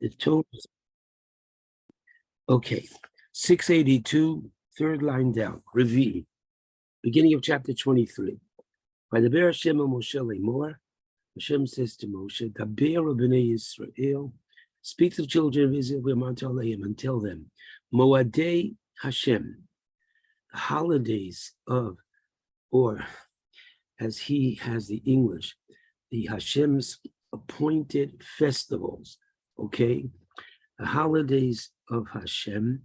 The Torah. Okay, 682, third line down, Rabbi, beginning of chapter 23. By the Ber Hashem Moshe Lemor, Hashem says to Moshe, Daber B'nei Yisrael, speak to the children of Israel, and tell them, Moadei Hashem, the holidays of, or as he has the English, the Hashem's appointed festivals, okay? The holidays of Hashem,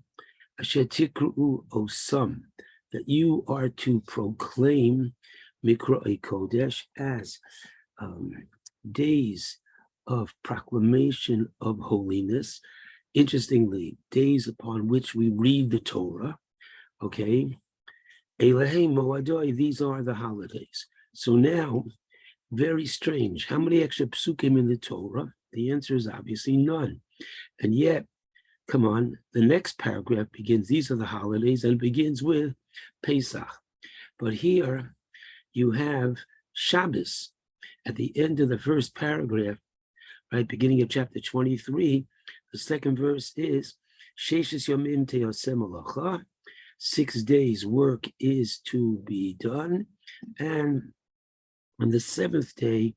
Asher Tikru Osam, that you are to proclaim Mikra Kodesh as days of proclamation of holiness. Interestingly, days upon which we read the Torah, okay? Elahei Moadoi, these are the holidays. So now, very strange. How many extra psukim in the Torah? The answer is obviously none. And yet, come on, the next paragraph begins, these are the holidays, and begins with Pesach. But here you have Shabbos at the end of the first paragraph, right, beginning of chapter 23. The second verse is, Sheshes Yomim Te'aseh Malacha, 6 days work is to be done, and on the seventh day,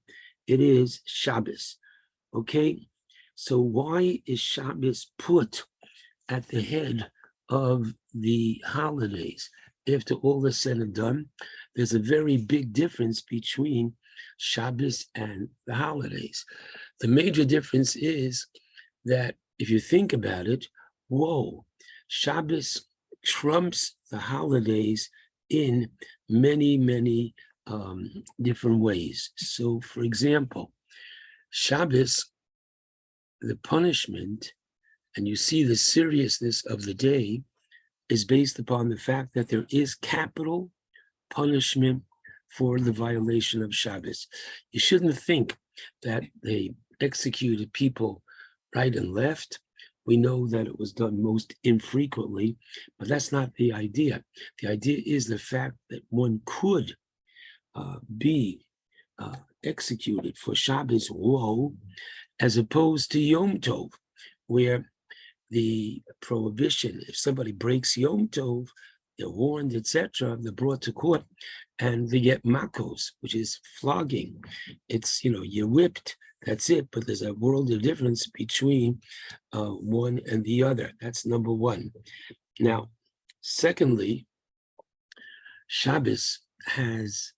it is Shabbos, okay? So why is Shabbos put at the head of the holidays? After all is said and done, there's a very big difference between Shabbos and the holidays. The major difference is that if you think about it, whoa, Shabbos trumps the holidays in many, many different ways. So, for example, Shabbos, the punishment, and you see the seriousness of the day, is based upon the fact that there is capital punishment for the violation of Shabbos. You shouldn't think that they executed people right and left. We know that it was done most infrequently, but that's not the idea. The idea is the fact that one could be executed for Shabbos woe, as opposed to Yom Tov, where the prohibition, if somebody breaks Yom Tov, they're warned, etc., they're brought to court, and they get makos, which is flogging. It's, you're whipped, that's it, but there's a world of difference between one and the other. That's number one. Now, secondly, Shabbos has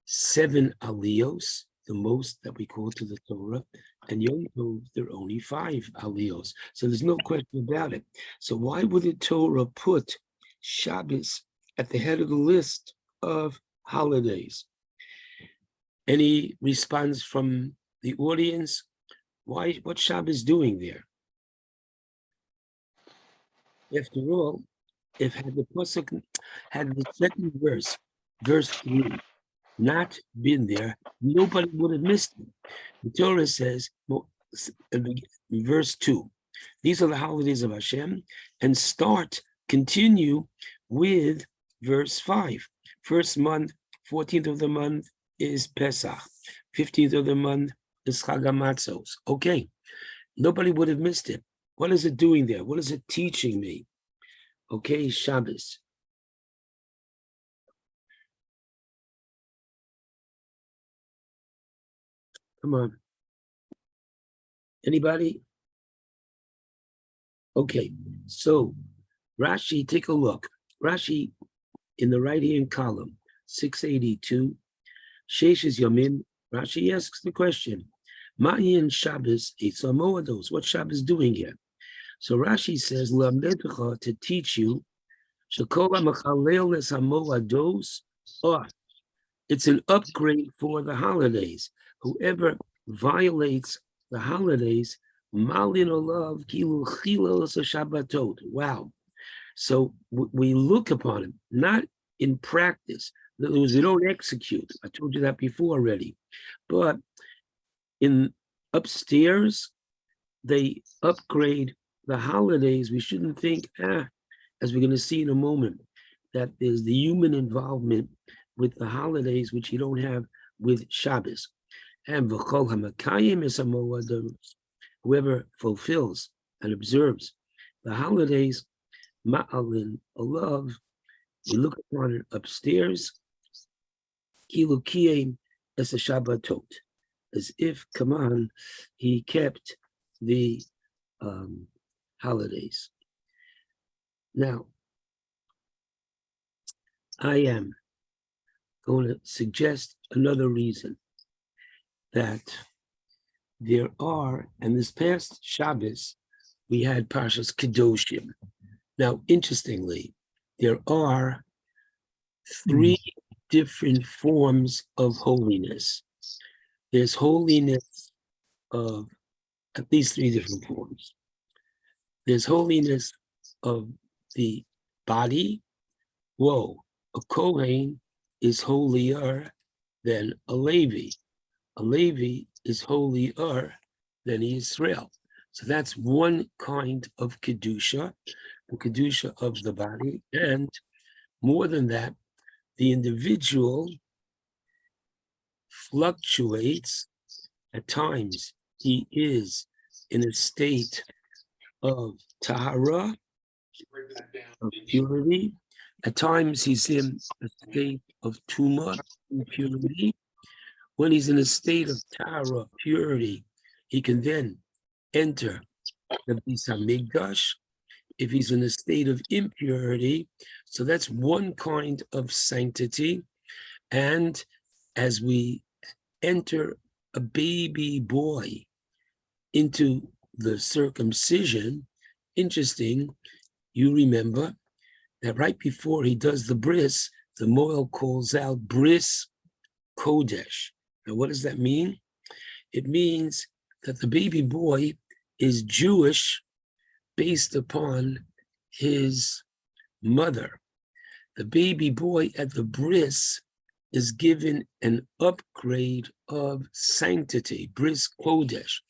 7 aliyos, the most that we call to the Torah, and Yom Tov, there are only 5 aliyos. So there's no question about it. So why would the Torah put Shabbos at the head of the list of holidays? Any response from the audience? Why? What's Shabbos doing there? After all, if had the pasuk had the second verse, verse 3, not been there, nobody would have missed it. The Torah says, verse 2, these are the holidays of Hashem, and continue with verse 5. First month, 14th of the month is Pesach. 15th of the month is Chag HaMatzos. Okay, nobody would have missed it. What is it doing there? What is it teaching me? Okay, Shabbos. Come on. Anybody? Okay, so Rashi, take a look. Rashi, in the right-hand column, 682, Sheshes Yomim, Rashi asks the question, Ma'yin Shabbos Eitz Moados, what Shabbos doing here? So Rashi says, Lamedecha, to teach you, Shekol HaMechalel Es HaMoados, or it's an upgrade for the holidays. Whoever violates the holidays, Malin Olav Kilu Chilos Shabbatot. Wow. So we look upon it, not in practice. In other words, they don't execute. I told you that before already. But in upstairs, they upgrade the holidays. We shouldn't think, as we're going to see in a moment, that there's the human involvement with the holidays, which you don't have with Shabbos. And V'chol HaMakayim Es HaMoados, whoever fulfills and observes the holidays, ma'alin alav, we look upon it upstairs, kilu kiyem es a Shabbatot, as if, come on, he kept the holidays. Now, I am going to suggest another reason that there are, and this past Shabbos, we had Parshas Kedoshim. Now, interestingly, there are three different forms of holiness. There's holiness of at least three different forms. There's holiness of the body. Whoa, a Kohen is holier than a Levi. A Levi is holier than Israel. So that's one kind of Kedusha, the Kedusha of the body. And more than that, the individual fluctuates. At times, he is in a state of tahara, of purity. At times, he's in a state of tumah, impurity. When he's in a state of tahara, purity, he can then enter the Beis HaMikdash. If he's in a state of impurity, so that's one kind of sanctity. And as we enter a baby boy into the circumcision, interesting, you remember that right before he does the bris, the Moel calls out bris kodesh. Now, what does that mean? It means that the baby boy is Jewish based upon his mother. The baby boy at the bris is given an upgrade of sanctity, bris kodesh,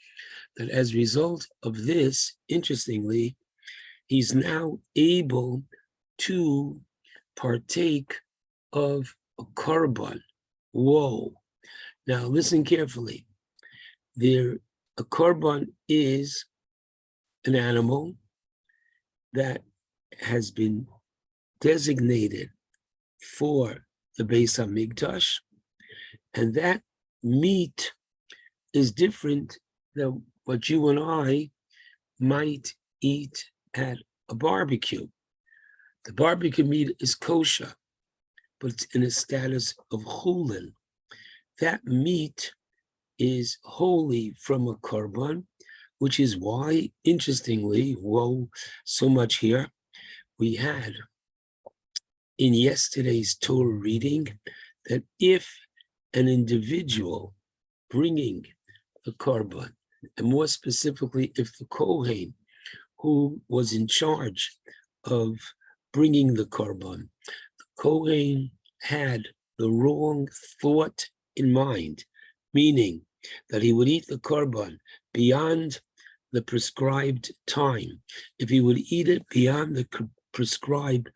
that as a result of this, interestingly, he's now able to partake of a korban. Whoa. Now listen carefully. A korban is an animal that has been designated for the Beis HaMikdash, and that meat is different than what you and I might eat at a barbecue. The barbecue meat is kosher, but it's in a status of chulin. That meat is holy from a korban, which is why, interestingly, whoa, so much here, we had in yesterday's Torah reading that if an individual bringing the korban, and more specifically, if the Kohen who was in charge of bringing the korban, the Kohen had the wrong thought in mind, meaning that he would eat the korban beyond the prescribed time. If he would eat it beyond the prescribed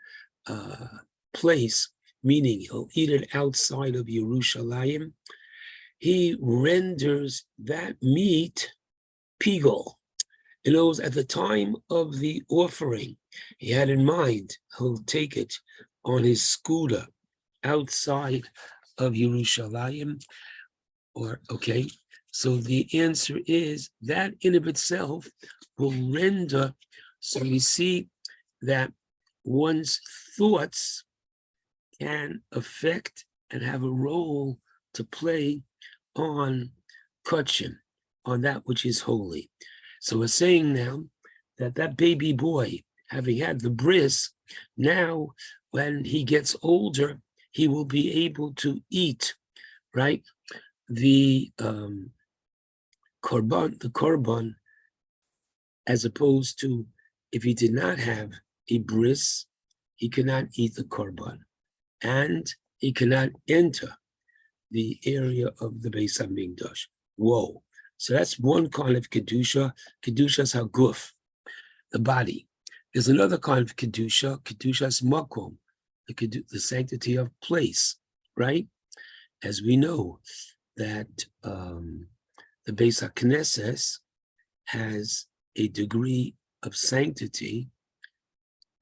place, meaning he'll eat it outside of Yerushalayim, he renders that meat pigul. In other words, at the time of the offering, he had in mind he'll take it on his scooter outside of Yerushalayim. So the answer is that in of itself will render. So we see that one's thoughts can affect and have a role to play on kachim, on that which is holy. So we're saying now that that baby boy, having had the bris, now when he gets older, he will be able to eat, right? The korban, as opposed to if he did not have a bris, he cannot eat the korban, and he cannot enter the area of the Beis HaMikdash. Whoa. So that's one kind of Kedusha. Kedusha's haguf, the body. There's another kind of Kedusha's makom, the sanctity of place, right? As we know that the Beis HaKnesses has a degree of sanctity,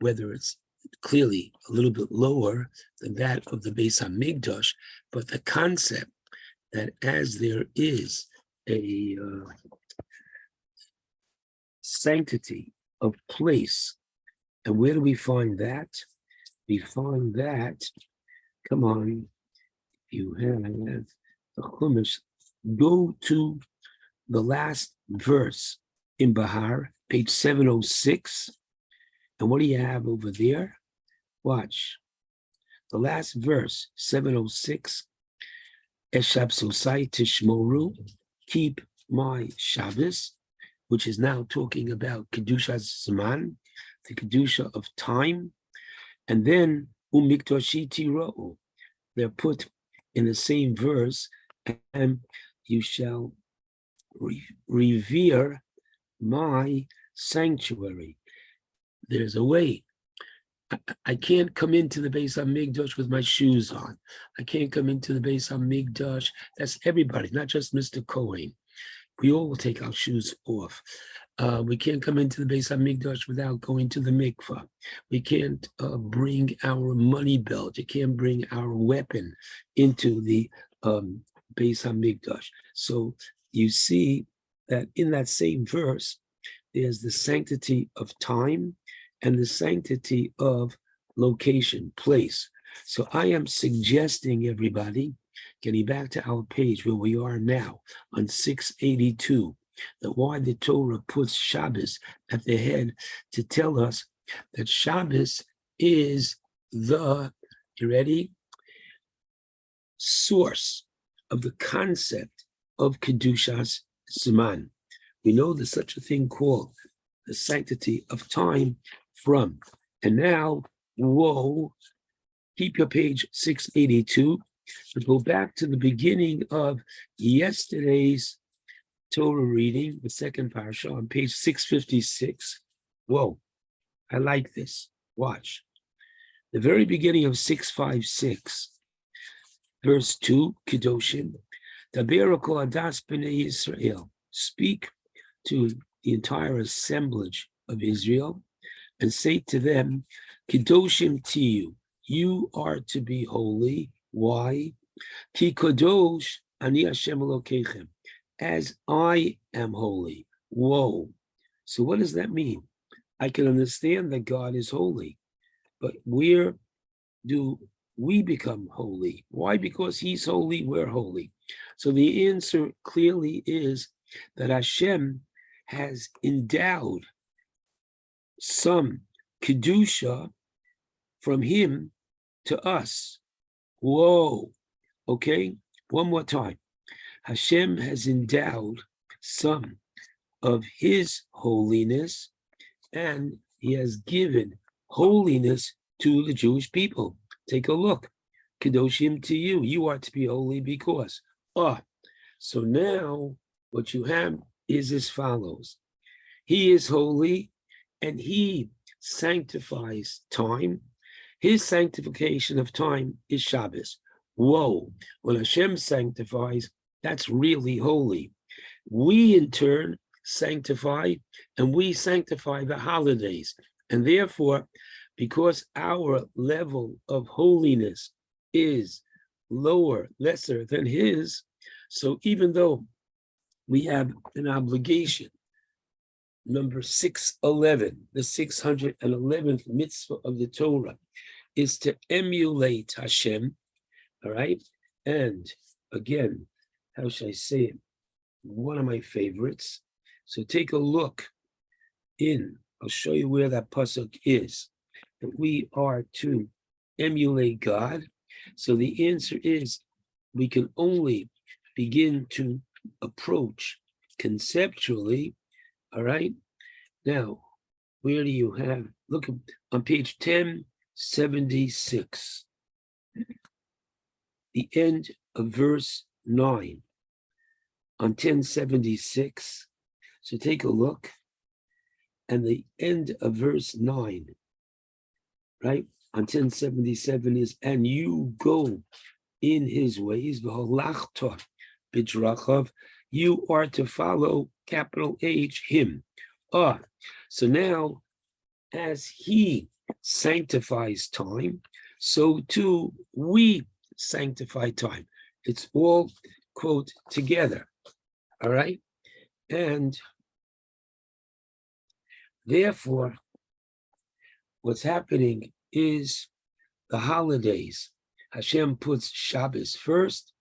whether it's clearly a little bit lower than that of the Beis HaMikdash, but the concept that as there is a sanctity of place, and where do we find that? We find that, come on, you have the Chumash, go to the last verse in Bahar, page 706. And what do you have over there? Watch. The last verse, 706. Eshabsosai tishmoru, keep my Shabbos, which is now talking about Kedusha Zman, the Kedusha of time. And then Umiktoshi tira'u, they're put in the same verse, and you shall revere my sanctuary. There's a way. I can't come into the Beis HaMikdash with my shoes on. I can't come into the Beis HaMikdash. That's everybody, not just Mr. Cohen. We all will take our shoes off. We can't come into the Beis HaMikdash without going to the mikvah. We can't bring our money belt. You can't bring our weapon into the Beis HaMikdash. So you see that in that same verse, there's the sanctity of time and the sanctity of location, place. So I am suggesting, everybody, getting back to our page where we are now on 682, that why the Torah puts Shabbos at the head to tell us that Shabbos is the, you ready, source of the concept of Kedushas Zman. We know there's such a thing called the sanctity of time from. And now, whoa, keep your page 682 and go back to the beginning of yesterday's Torah reading, the second parasha on page 656. Whoa, I like this. Watch. The very beginning of 656, verse 2, Kedoshim, Daber kol adas b'nei Yisrael, speak to the entire assemblage of Israel and say to them, Kedoshim tiyu, you are to be holy. Why? Ki kadosh ani Hashem Elokeichem, as I am holy. Whoa. So what does that mean? I can understand that God is holy, but where do we become holy? Why? Because he's holy, we're holy. So the answer clearly is that Hashem has endowed some Kedusha from him to us. Whoa. Okay, one more time. Hashem has endowed some of his holiness, and he has given holiness to the Jewish people. Take a look. Kedoshim to you. You are to be holy because. So now what you have is as follows. He is holy and he sanctifies time. His sanctification of time is Shabbos. Whoa, when Hashem sanctifies, that's really holy. We in turn sanctify, and we sanctify the holidays. And therefore, because our level of holiness is lower, lesser than his, so even though we have an obligation, number 611, the 611th mitzvah of the Torah, is to emulate Hashem, all right? And again, how should I say it? One of my favorites. So take a look I'll show you where that pasuk is, that we are to emulate God. So the answer is we can only begin to approach conceptually, all right? Now, where do you have, look on page 1076, the end of verse 9, on 1076. So take a look, and the end of verse 9, right, on 1077 is, and you go in his ways, v'holachta b'drachav, you are to follow capital H, him. So now, as he sanctifies time, so too we sanctify time. It's all, quote, together, all right? And therefore, what's happening is the holidays. Hashem puts Shabbos first.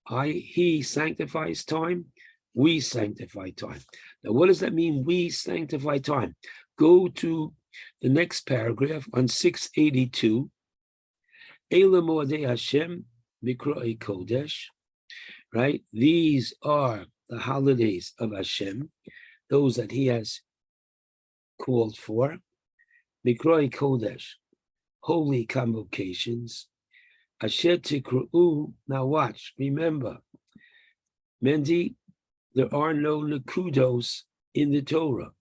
He sanctifies time. We sanctify time. Now, what does that mean? We sanctify time. Go to the next paragraph on 682. Eila Moadei Hashem Mikroi Kodesh. Right? These are the holidays of Hashem, those that He has called for. Mikroi Kodesh, holy convocations. Asher Tikru'u. Now watch, remember, Mendy, there are no nekudos in the Torah.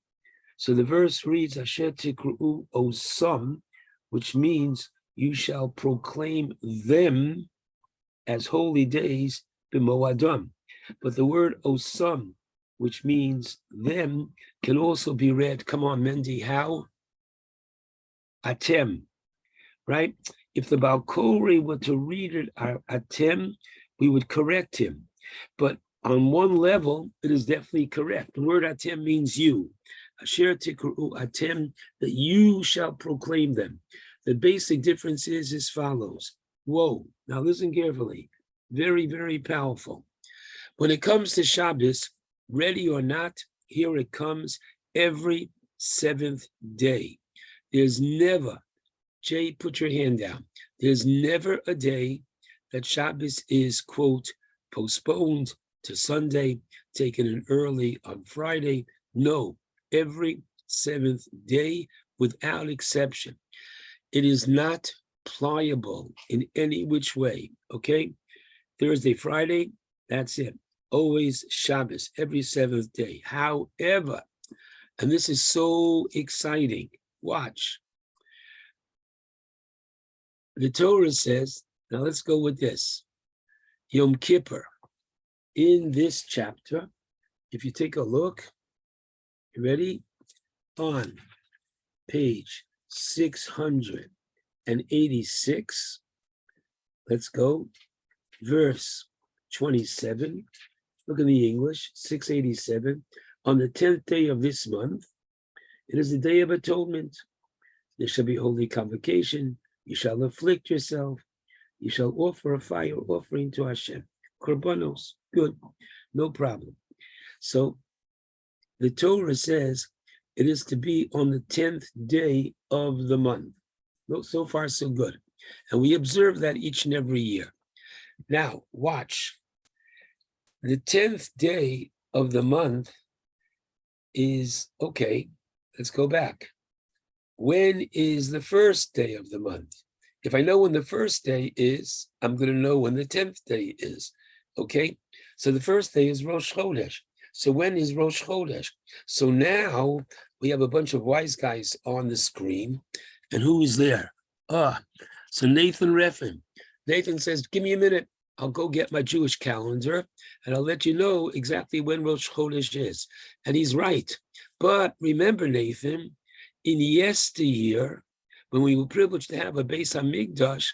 So the verse reads, Asher Tikru'u Osam, which means you shall proclaim them as holy days b'moadam. But the word Osam, which means them, can also be read, come on, Mendy, how? Atem, right? If the Baal Koreh were to read it atem, we would correct him. But on one level, it is definitely correct. The word atem means you. Asher tikru atem, that you shall proclaim them. The basic difference is as follows. Whoa, now listen carefully. Very, very powerful. When it comes to Shabbos, ready or not, here it comes every seventh day. There's never, Jay, put your hand down. There's never a day that Shabbos is, quote, postponed to Sunday, taken in early on Friday. No, every seventh day without exception. It is not pliable in any which way, okay? Thursday, Friday, that's it. Always Shabbos, every seventh day. However, and this is so exciting, watch. The Torah says, now let's go with this. Yom Kippur, in this chapter, if you take a look, you ready? On page 686, let's go, verse 27, look in the English, 687, on the 10th day of this month, it is the Day of Atonement. There shall be holy convocation. You shall afflict yourself. You shall offer a fire offering to Hashem. Korbanos, good, no problem. So the Torah says it is to be on the 10th day of the month. So far, so good. And we observe that each and every year. Now, watch. The 10th day of the month is, okay, let's go back. When is the first day of the month? If I know when the first day is, I'm going to know when the 10th day is, okay? So the first day is Rosh Chodesh. So when is Rosh Chodesh? So now we have a bunch of wise guys on the screen, and who is there? So Nathan Reffin. Nathan says, give me a minute. I'll go get my Jewish calendar, and I'll let you know exactly when Rosh Chodesh is. And he's right. But remember, Nathan, in yesteryear, when we were privileged to have a Beis HaMikdash,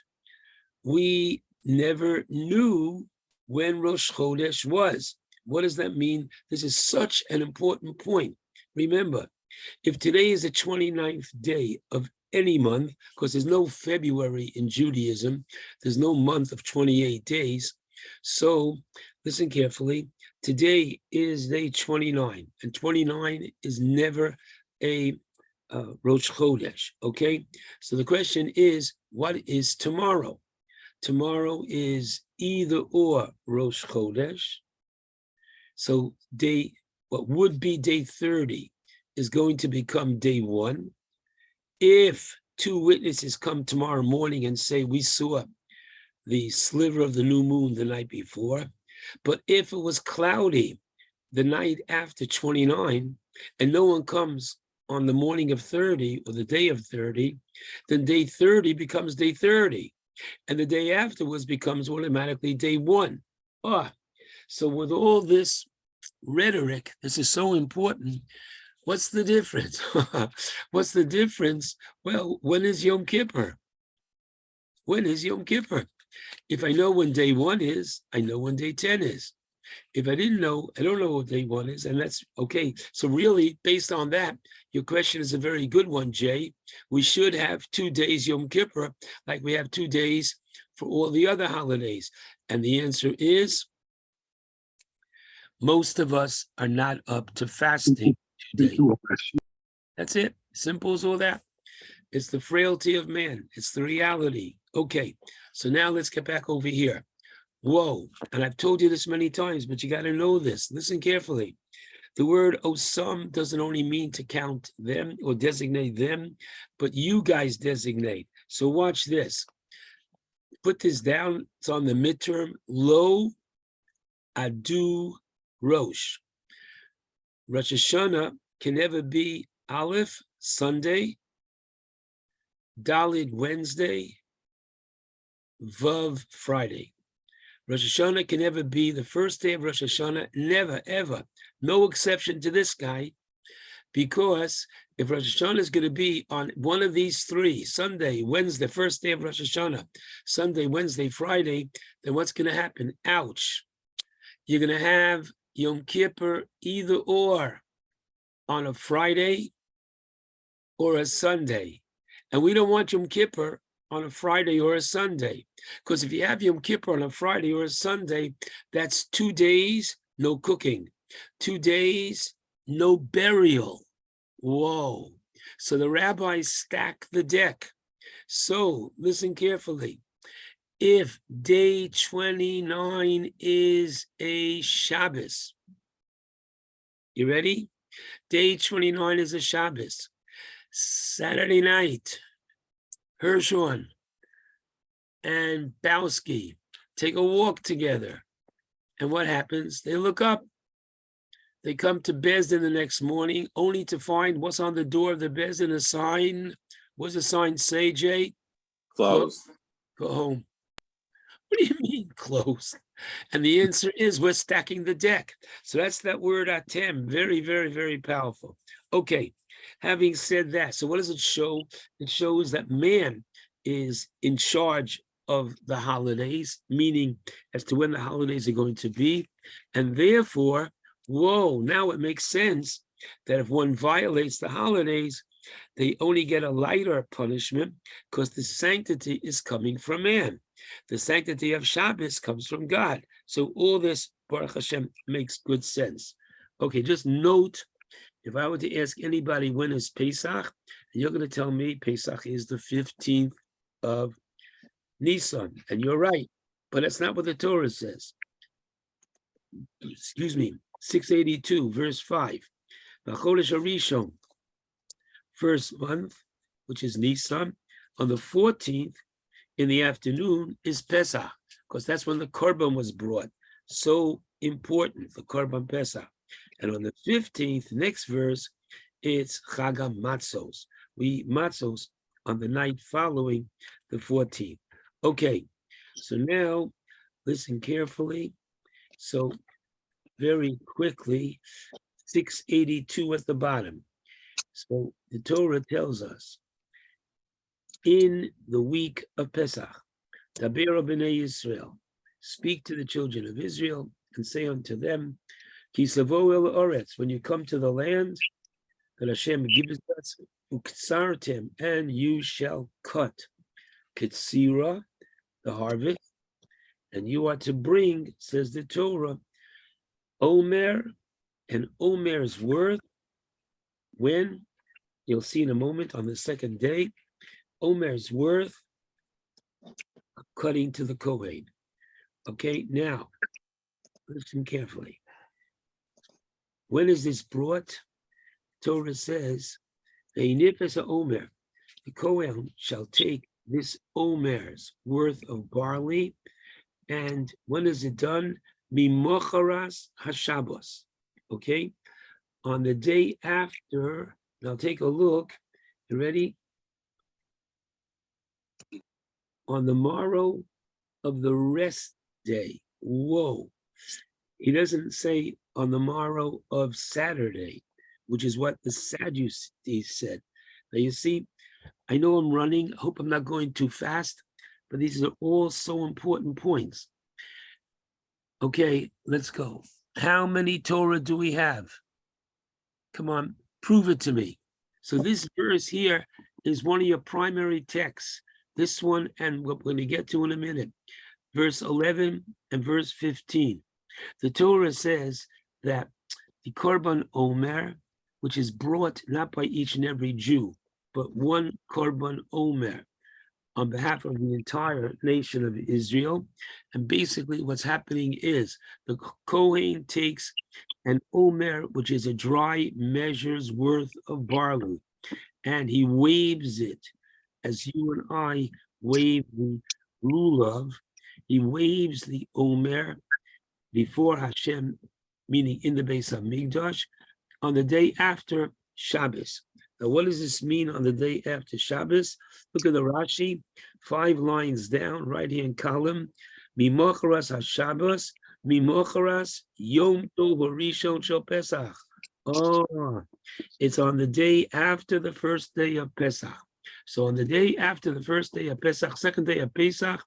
we never knew when Rosh Chodesh was. What does that mean? This is such an important point. Remember, if today is the 29th day of any month, because there's no February in Judaism, there's no month of 28 days. So listen carefully. Today is day 29, and 29 is never a Rosh Chodesh, okay? So the question is, what is tomorrow? Tomorrow is either or Rosh Chodesh. So what would be day 30 is going to become day 1. If 2 witnesses come tomorrow morning and say, we saw the sliver of the new moon the night before, but if it was cloudy the night after 29, and no one comes on the morning of 30 or the day of 30, then day 30 becomes day 30. And the day afterwards becomes automatically day 1. So with all this rhetoric. This is so important. What's the difference? What's the difference? Well, when is Yom Kippur? When is Yom Kippur? If I know when day 1 is, I know when day 10 is. If I didn't know, I don't know what day 1 is, and that's okay. So really, based on that, your question is a very good one, Jay. We should have 2 days Yom Kippur, like we have 2 days for all the other holidays. And the answer is, most of us are not up to fasting 2 days. That's it. Simple as all that. It's the frailty of man. It's the reality. Okay, so now let's get back over here. Whoa, and I've told you this many times, but you got to know this. Listen carefully. The word osam doesn't only mean to count them or designate them, but you guys designate. So watch this. Put this down. It's on the midterm. Lo adu rosh. Rosh Hashanah can never be Aleph, Sunday, Dalid, Wednesday, Vav, Friday. Rosh Hashanah can never be the first day of Rosh Hashanah, never, ever. No exception to this guy, because if Rosh Hashanah is going to be on one of these 3, Sunday, Wednesday, first day of Rosh Hashanah, Sunday, Wednesday, Friday, then what's going to happen? Ouch. You're going to have Yom Kippur either or on a Friday or a Sunday. And we don't want Yom Kippur on a Friday or a Sunday. Because if you have Yom Kippur on a Friday or a Sunday, that's 2 days, no cooking. 2 days, no burial. Whoa. So the rabbis stack the deck. So listen carefully. If day 29 is a Shabbos, you ready? Day 29 is a Shabbos. Saturday night, Hershon and Bowski take a walk together. And what happens? They look up. They come to Bezdin the next morning, only to find what's on the door of the Bezdin, a sign. What's the sign say, Jay? Closed. Go home. What do you mean closed? And the answer is we're stacking the deck. So that's that word atem. Very, very, very powerful. Okay, having said that, so what does it show? It shows that man is in charge of the holidays, meaning as to when the holidays are going to be. And therefore, whoa, now it makes sense that if one violates the holidays, they only get a lighter punishment because the sanctity is coming from man. The sanctity of Shabbos comes from God. So all this, Baruch Hashem, makes good sense. Okay, just note, if I were to ask anybody when is Pesach, and you're going to tell me Pesach is the 15th of Nisan, and you're right, but that's not what the Torah says. Excuse me, 682, verse 5. B'chodesh Harishon, first month, which is Nisan, on the 14th in the afternoon is Pesach, because that's when the Korban was brought. So important, the Korban Pesach. And on the 15th, next verse, it's Chag HaMatzos. We eat matzos on the night following the 14th. Okay, so now listen carefully. So very quickly, 682 at the bottom. So the Torah tells us, in the week of Pesach, Daber b'nei Yisrael, speak to the children of Israel and say unto them, Ki savo el oretz, when you come to the land that Hashem gives us, uksartem, and you shall cut kitsira, the harvest, and you are to bring, says the Torah, omer, and omer's worth, when, you'll see in a moment on the second day, omer's worth, cutting to the Kohen. Okay, now, listen carefully. When is this brought? Torah says, the Kohen shall take this omer's worth of barley, and when is it done? Mimocharas hashabos. Okay, on the day after, now take a look. You ready? On the morrow of the rest day. Whoa. He doesn't say on the morrow of Saturday, which is what the Sadducees said. Now you see, I know I'm running. I hope I'm not going too fast, but these are all so important points. Okay, let's go. How many Torah do we have? Come on, prove it to me. So this verse here is one of your primary texts. This one, and what we're going to get to in a minute, verse 11 and verse 15. The Torah says that the Korban Omer, which is brought not by each and every Jew, but one Korban Omer on behalf of the entire nation of Israel. And basically what's happening is the Kohen takes an Omer, which is a dry measure's worth of barley, and he waves it as you and I wave the lulav. He waves the Omer before Hashem, meaning in the Beis Hamikdash, on the day after Shabbos. Now, what does this mean on the day after Shabbos? Look at the Rashi, 5 lines down, right-hand column. Mimocharas HaShabbos, Mimocharas Yom Tov Rishon Shel Pesach. Oh, it's on the day after the first day of Pesach. So on the day after the first day of Pesach, second day of Pesach,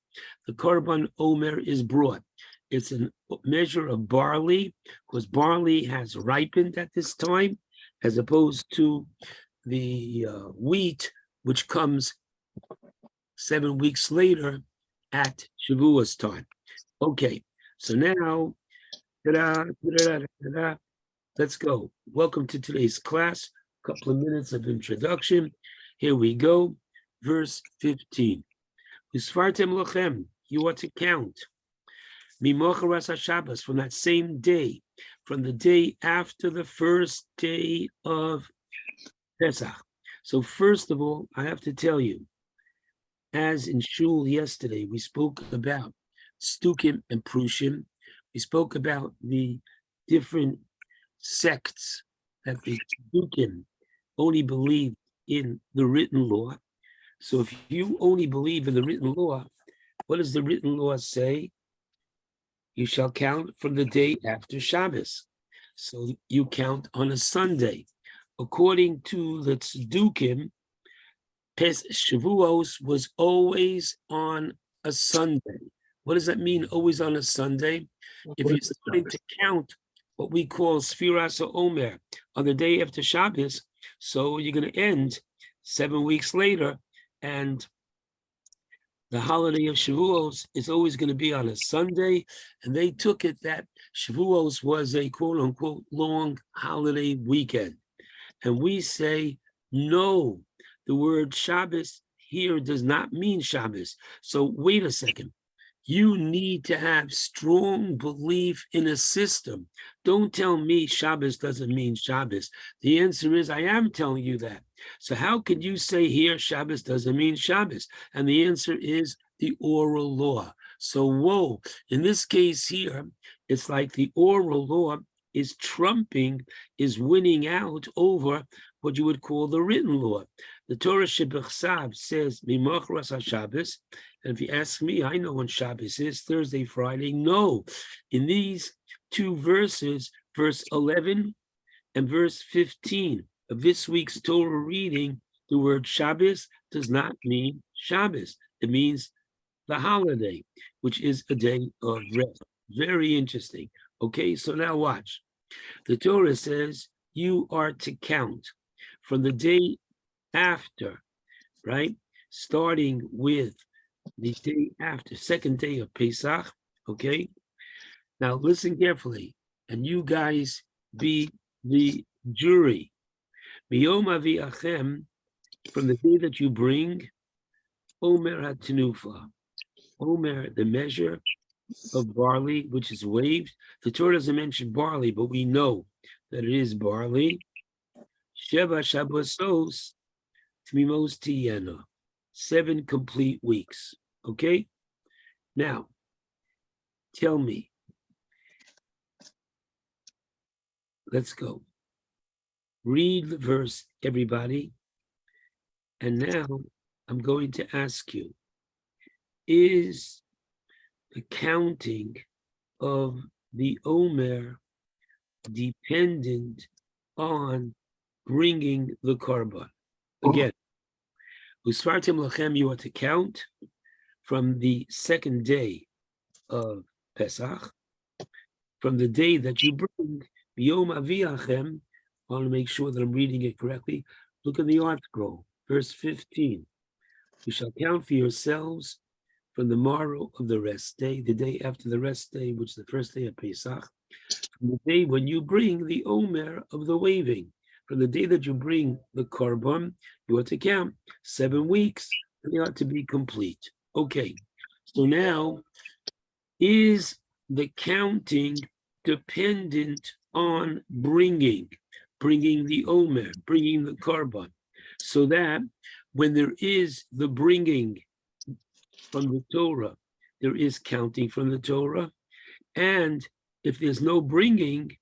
the Korban Omer is brought. It's a measure of barley, because barley has ripened at this time, as opposed to the wheat, which comes 7 weeks later at Shavuos time. Okay, so now, let's go. Welcome to today's class. A couple of minutes of introduction. Here we go. Verse 15. Usfartem lochem, you are to count. Mimocharas HaShabbos, from that same day, from the day after the first day of Pesach. So first of all, I have to tell you, as in Shul yesterday, we spoke about Stukim and Prushim. We spoke about the different sects that the Stukim only believe in the written law. So if you only believe in the written law, what does the written law say? You shall count from the day after Shabbos. So you count on a Sunday. According to the Tzdukim, Shavuos was always on a Sunday. What does that mean, always on a Sunday? If you're starting to count what we call Sfiras Omer on the day after Shabbos, so you're going to end 7 weeks later, and the holiday of Shavuos is always going to be on a Sunday, and they took it that Shavuos was a quote-unquote long holiday weekend. And we say, no, the word Shabbos here does not mean Shabbos. So wait a second. You need to have strong belief in a system. Don't tell me Shabbos doesn't mean Shabbos. The answer is, I am telling you that. So how could you say here Shabbos doesn't mean Shabbos? And the answer is the oral law. So whoa, in this case here, it's like the oral law is trumping, is winning out over what you would call the written law. The Torah Shebechsav says, Mimocharas HaShabbos, and if you ask me, I know when Shabbos is, Thursday, Friday. No, in these 2 verses, verse 11 and verse 15 of this week's Torah reading, the word Shabbos does not mean Shabbos. It means the holiday, which is a day of rest. Very interesting. Okay, so now watch. The Torah says you are to count from the day after, right? Starting with the day after, second day of Pesach, okay? Now listen carefully, and you guys be the jury. Miyom aviachem, from the day that you bring, Omer HaTenufa, Omer, the measure of barley, which is waved. The Torah doesn't mention barley, but we know that it is barley. Sheva Shabbosos Tmimos Tiyena, 7 complete weeks. Okay? Now, tell me. Let's go. Read the verse, everybody. And now I'm going to ask you, is the counting of the Omer dependent on bringing the korban. Again, Usfartim lachem, you are to count from the second day of Pesach, from the day that you bring Yom Aviachem. I want to make sure that I'm reading it correctly. Look at the art scroll, verse 15. You shall count for yourselves from the morrow of the rest day, the day after the rest day, which is the first day of Pesach, from the day when you bring the Omer of the waving. From the day that you bring the korban, you are to count 7 weeks, and they ought to be complete. Okay, so now, is the counting dependent on bringing the Omer, bringing the korban, so that when there is the bringing from the Torah, there is counting from the Torah, and if there's no bringing,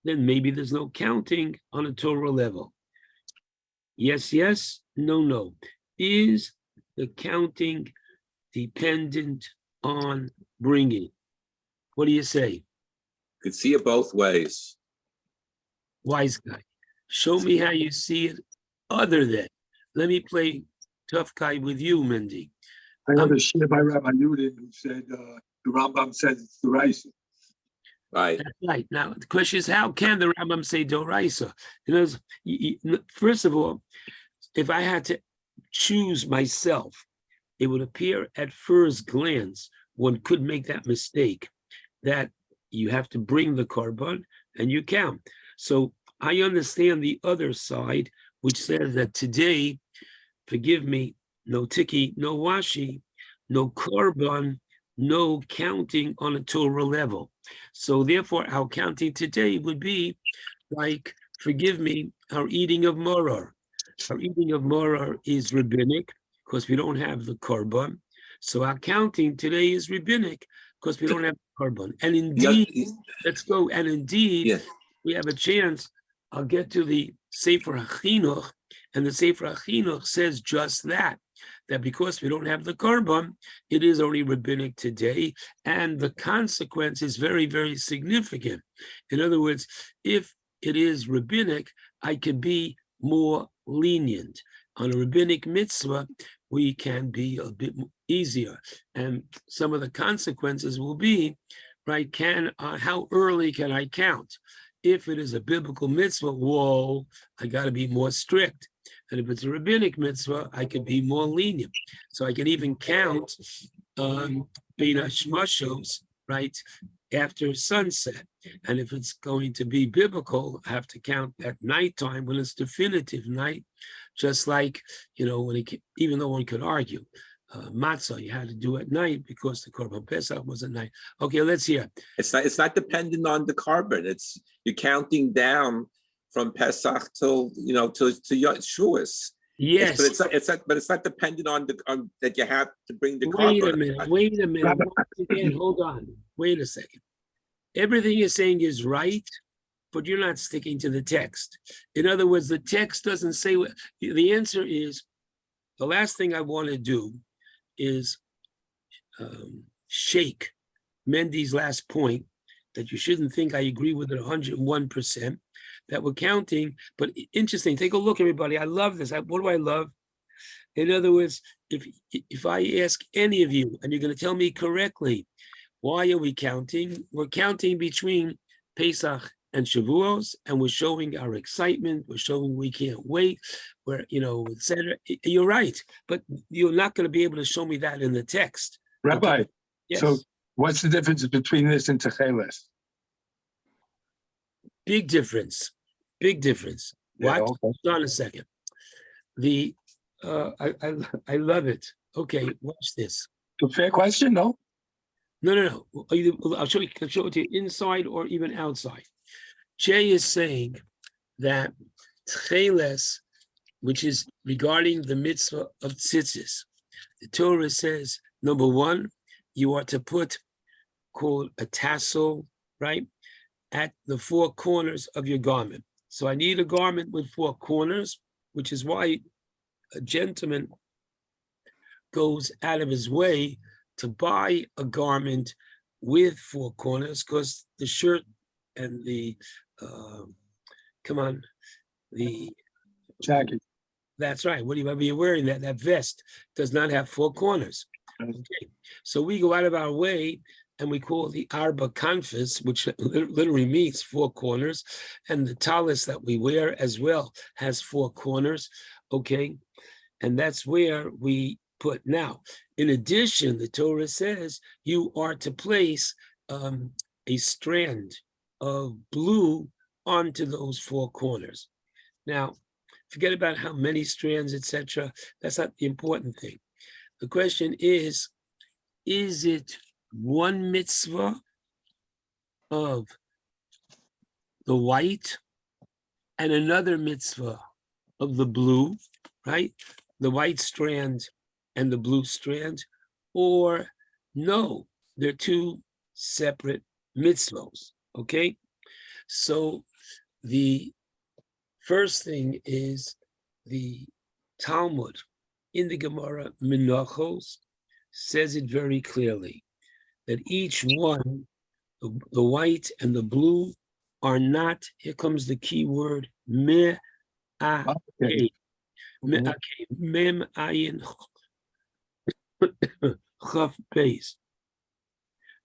then maybe there's no counting on a Torah level. Yes, yes, no, no. Is the counting dependent on bringing? What do you say? You could see it both ways. Wise guy, show me how you see it other than. Let me play tough guy with you, Mendy. I know the Shiur by Rabbi Yudin who said the Rambam says it's the rice. Right. That's right. Now, the question is, how can the Rambam say Doraisa? First of all, if I had to choose myself, it would appear at first glance, one could make that mistake, that you have to bring the korban and you count. So I understand the other side, which says that today, forgive me, no tiki, no washi, no korban, no counting on a Torah level. So therefore, our counting today would be like, forgive me, our eating of maror. Our eating of maror is rabbinic because we don't have the korban. So our counting today is rabbinic because we don't have the korban. And indeed, let's go. And indeed, we have a chance. I'll get to the Sefer HaChinuch, and the Sefer HaChinuch says just that because we don't have the korban, it is only rabbinic today, and the consequence is very, very significant. In other words, if it is rabbinic, I can be more lenient. On a rabbinic mitzvah, we can be a bit easier, and some of the consequences will be, right, how early can I count? If it is a biblical mitzvah, whoa, I got to be more strict. And if it's a rabbinic mitzvah, I can be more lenient. So I can even count Beina Shmashos, right, after sunset. And if it's going to be biblical, I have to count at nighttime when it's definitive night, just like, even though one could argue, matzah you had to do at night because the Korban Pesach was at night. Okay, let's hear. It's not dependent on the korban. You're counting down from Pesach till Shavuos. Yes, but it's not dependent on that you have to bring the Wait korban. Wait a minute. Once again, hold on. Wait a second. Everything you're saying is right, but you're not sticking to the text. In other words, the text doesn't say what the answer is. The last thing I want to do is shake Mendy's last point, that you shouldn't think I agree with it 101%, that we're counting. But interesting, take a look, everybody. I love this. What do I love? In other words, if I ask any of you, and you're going to tell me correctly, why are we counting? We're counting between Pesach and Shavuos, and we're showing our excitement. We're showing we can't wait. We're, etc. You're right, but you're not going to be able to show me that in the text. Rabbi, okay? Yes. So what's the difference between this and Techeles? Big difference. Big difference. Yeah, What? okay. Hold on a second. I love it. Okay, watch this. It's a fair question, no? No. I'll show it to you inside or even outside. Jay is saying that Tcheles, which is regarding the mitzvah of tzitzis, the Torah says, number one, you are to put called a tassel, right, at the 4 corners of your garment. So I need a garment with 4 corners, which is why a gentleman goes out of his way to buy a garment with four corners because the shirt and the Jacket. that's right. Whatever you're wearing, that vest does not have four corners. Okay, so we go out of our way and we call the arba kanfis, which literally means four corners, and the talis that we wear as well has four corners. Okay, and that's where we put. Now, in addition, the Torah says you are to place a strand of blue onto those four corners. Now, forget about how many strands, etc. That's not the important thing. The question is it one mitzvah of the white and another mitzvah of the blue, right? The white strand and the blue strand, or no, they're two separate mitzvahs, okay? So the first thing is the Talmud in the Gemara Menachos says it very clearly that each one, the white and the blue, are not, here comes the key word, me'akeh. Me'akeh, mem ayin chaf beis.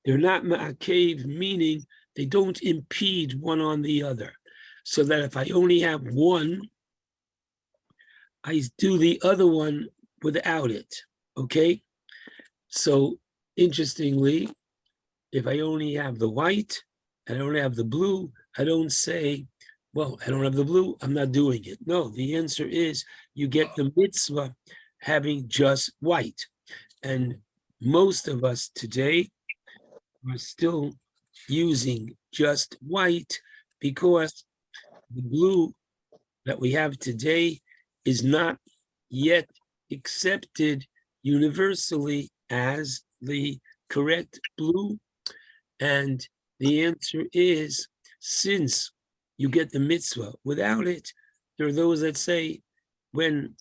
They're not me'akeh, meaning they don't impede one on the other. So that if I only have one, I do the other one without it, okay? So interestingly, if I only have the white and I only have the blue, I don't say, well, I don't have the blue, I'm not doing it. No, the answer is you get the mitzvah having just white. And most of us today are still using just white because the blue that we have today is not yet accepted universally as the correct blue. And the answer is, since you get the mitzvah without it, there are those that say when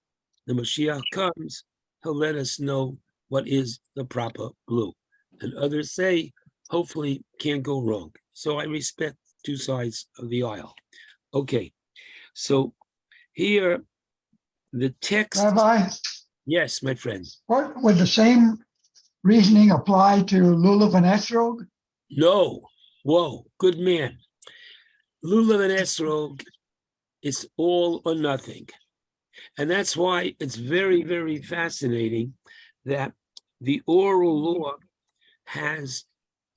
the Mashiach comes, he'll let us know what is the proper blue. And others say, hopefully can't go wrong. So I respect two sides of the aisle. Okay, so here the text. Rabbi, Yes, my friend. what would the same reasoning apply to lulav and esrog? No. Whoa, good man. Lulav and esrog is all or nothing. And that's why it's very, very fascinating that the oral law has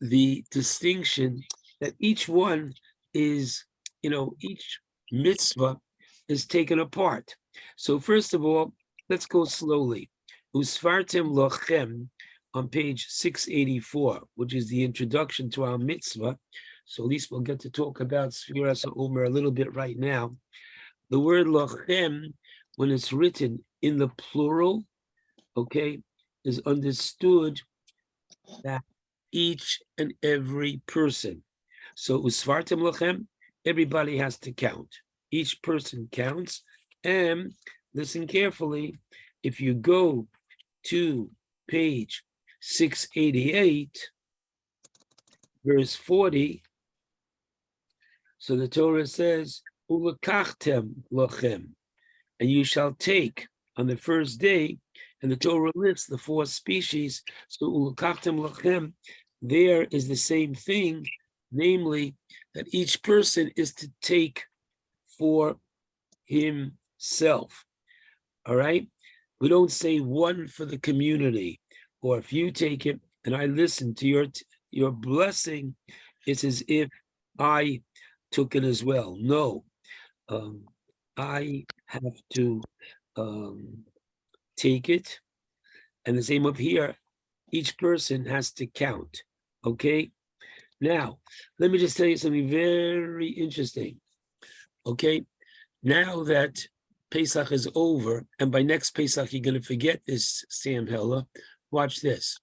the distinction that each one is, each mitzvah is taken apart. So first of all, let's go slowly. Usfartem lochem on page 684, which is the introduction to our mitzvah. So at least we'll get to talk about Sfiras Omer a little bit right now. The word lochem, when it's written in the plural, okay, is understood that each and every person. So usfartem lochem, everybody has to count. Each person counts. And listen carefully, if you go to page 688, verse 40, so the Torah says, Ulekachtem lochem, and you shall take on the first day, and the Torah lists the four species. So Ulekachtem lochem, there is the same thing, namely that each person is to take for himself. All right? We don't say one for the community, or if you take it and I listen to your blessing, it's as if I took it as well. No, I have to take it. And the same up here, each person has to count. Okay? Now, let me just tell you something very interesting. Okay? Now that Pesach is over, and by next Pesach, you're going to forget this, Sam Hella. Watch this.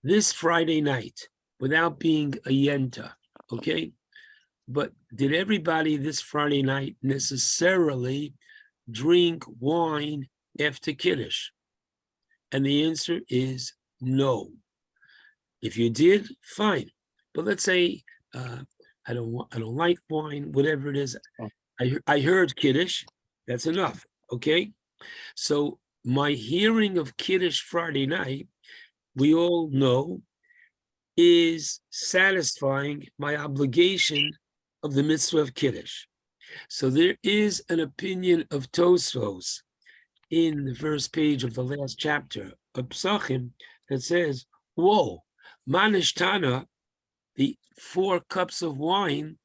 This Friday night, without being a yenta, okay? But did everybody this Friday night necessarily drink wine after Kiddush? And the answer is no. If you did, fine. But let's say I don't like wine, whatever it is. I heard Kiddush. That's enough. Okay. So my hearing of Kiddush Friday night, we all know, is satisfying my obligation of the mitzvah of Kiddush. So there is an opinion of Tosfos in the first page of the last chapter of Psachim that says, whoa, Manishtana, the 4 cups of wine,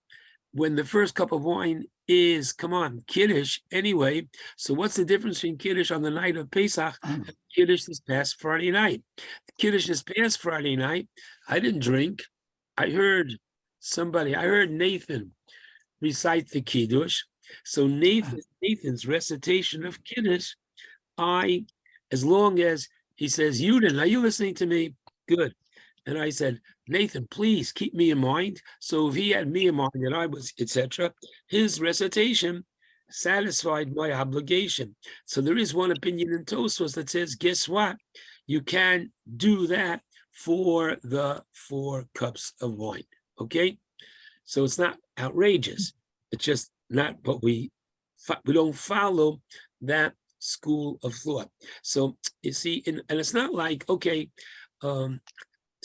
when the first cup of wine is, come on, Kiddush anyway. So what's the difference between Kiddush on the night of Pesach and Kiddush this past Friday night? Kiddush this past Friday night, I didn't drink. I heard Nathan recite the Kiddush. So Nathan's recitation of Kiddush, as long as he says, Yudin, are you listening to me? Good. And I said, Nathan, please keep me in mind. So if he had me in mind and I was, etc., his recitation satisfied my obligation. So there is one opinion in Tosfos that says, guess what? You can do that for the 4 cups of wine. Okay? So it's not outrageous. It's just not what we don't follow that school of thought. So you see, and it's not like, okay,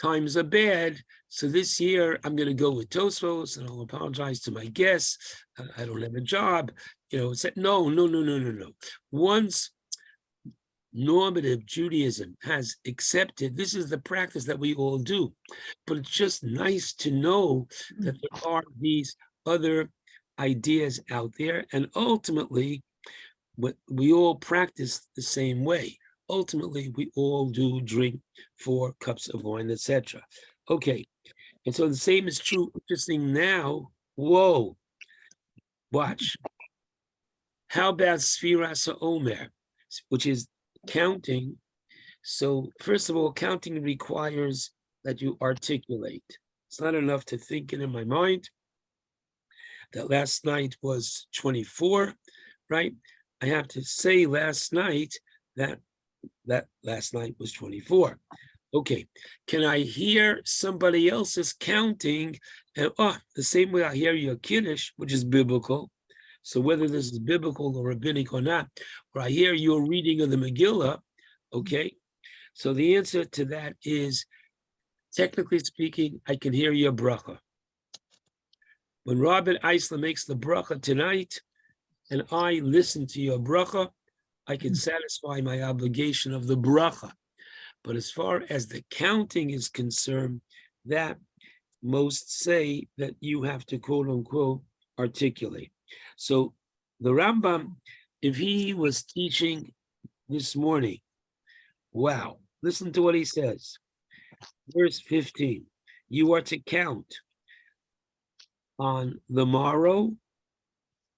times are bad, so this year I'm going to go with Tosfos and I'll apologize to my guests. I don't have a job, no. Once normative Judaism has accepted, this is the practice that we all do, but it's just nice to know that there are these other ideas out there, and ultimately, we all practice the same way. Ultimately, we all do drink 4 cups of wine, etc. Okay, and so the same is true. Interesting now. Whoa, watch. How about Sfiras Omer, which is counting? So first of all, counting requires that you articulate. It's not enough to think it in my mind that last night was 24, right? I have to say last night that last night was 24. Okay, can I hear somebody else's counting? And the same way I hear your Kiddush, which is biblical. So whether this is biblical or rabbinic or not, or I hear your reading of the Megillah, okay? So the answer to that is, technically speaking, I can hear your bracha. When Rabbi Eisler makes the bracha tonight, and I listen to your bracha, I can satisfy my obligation of the bracha. But as far as the counting is concerned, that most say that you have to, quote unquote, articulate. So the Rambam, if he was teaching this morning, wow, listen to what he says. Verse 15, you are to count on the morrow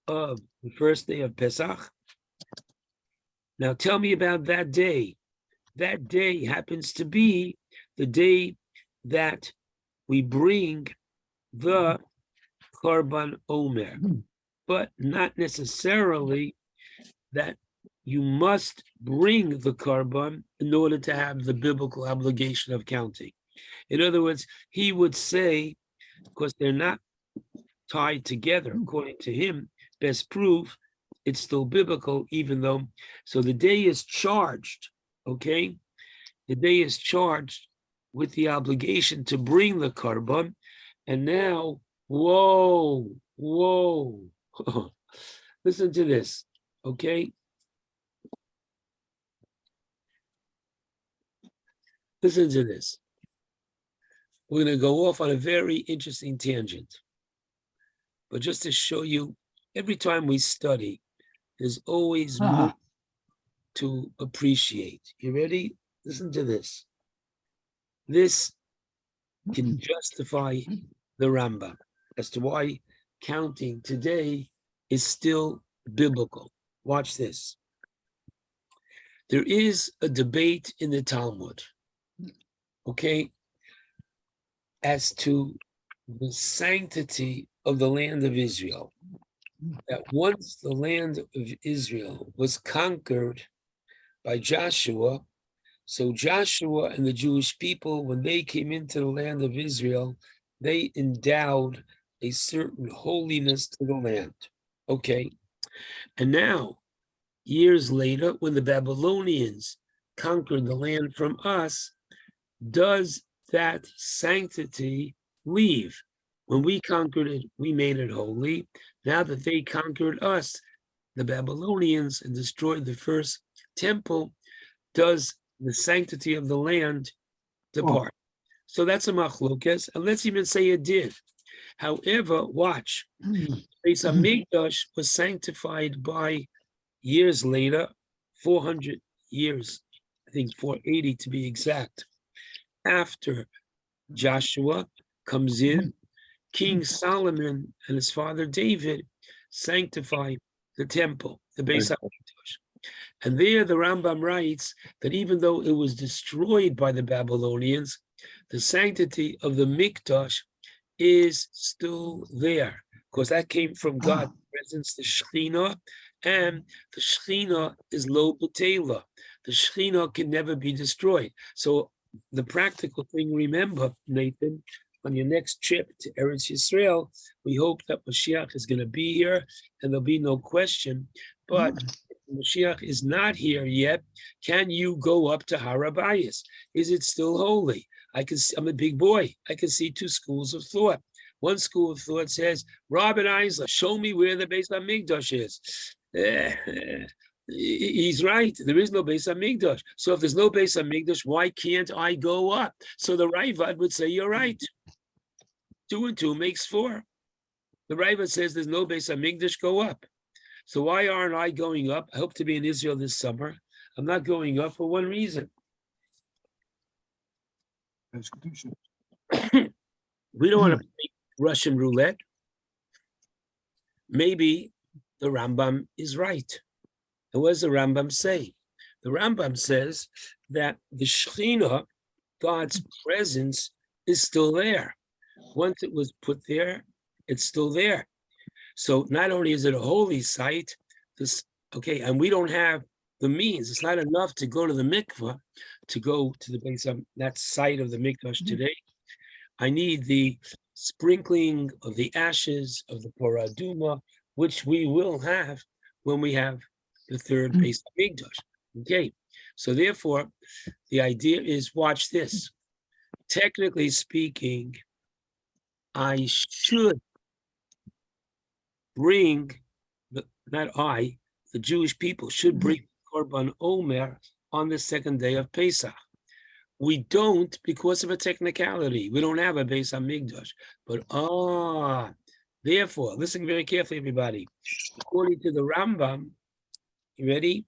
of the first day of Pesach. Now tell me about that day. That day happens to be the day that we bring the Korban Omer, but not necessarily that you must bring the Korban in order to have the biblical obligation of counting. In other words, he would say, because they're not tied together, according to him, best proof, it's still biblical, even though, so the day is charged, okay? The day is charged with the obligation to bring the Korban, and now, whoa, listen to this, okay? Listen to this. We're going to go off on a very interesting tangent. But just to show you, every time we study, there's always more to appreciate. You ready? Listen to this. This can justify the Rambam as to why counting today is still biblical. Watch this. There is a debate in the Talmud, okay, as to the sanctity of the land of Israel. That once the land of Israel was conquered by Joshua, So Joshua and the Jewish people, when they came into the land of Israel, they endowed a certain holiness to the land. Okay. And now, years later, when the Babylonians conquered the land from us, does that sanctity leave? When we conquered it, we made it holy. Now that they conquered us, the Babylonians, and destroyed the first temple, does the sanctity of the land depart? So that's a machlokes, and let's even say it did. However, watch, Beis Hamikdash was sanctified by years later, 400 years, I think 480 to be exact, after Joshua comes in. King Solomon and his father David sanctified the temple, the Beis Hamikdash. And there the Rambam writes that even though it was destroyed by the Babylonians, the sanctity of the Mikdash is still there, because that came from God's presence, the Shekhinah, and the Shekhinah is lo b'teila. The Shekhinah can never be destroyed. So the practical thing, remember, Nathan, on your next trip to Eretz Yisrael, we hope that Mashiach is going to be here, and there'll be no question. But Mashiach is not here yet. Can you go up to Har HaBayis? Is it still holy? I'm a big boy. I can see two schools of thought. One school of thought says, Rabbi Eisler, show me where the Beis Hamikdash is. He's right. There is no Beis Hamikdash. So if there's no Beis Hamikdash, why can't I go up? So the Ravad would say, you're right. 2 and 2 makes 4. The Ravad says there's no Beis Hamikdash, go up. So why aren't I going up? I hope to be in Israel this summer. I'm not going up for one reason. We don't want to play Russian roulette. Maybe the Rambam is right. And what does the Rambam say? The Rambam says that the Shekhinah, God's presence, is still there. Once it was put there, it's still there. So not only is it a holy site, and we don't have the means. It's not enough to go to the mikveh, to go to the base of that site of the mikdash today. I need the sprinkling of the ashes of the Poraduma, which we will have when we have the third base of mikdash. Okay, so therefore, the idea is, watch this. Technically speaking, I should bring, the Jewish people should bring Korban Omer on the second day of Pesach. We don't because of a technicality. We don't have a Beis Hamikdash. But therefore, listen very carefully, everybody. According to the Rambam, you ready?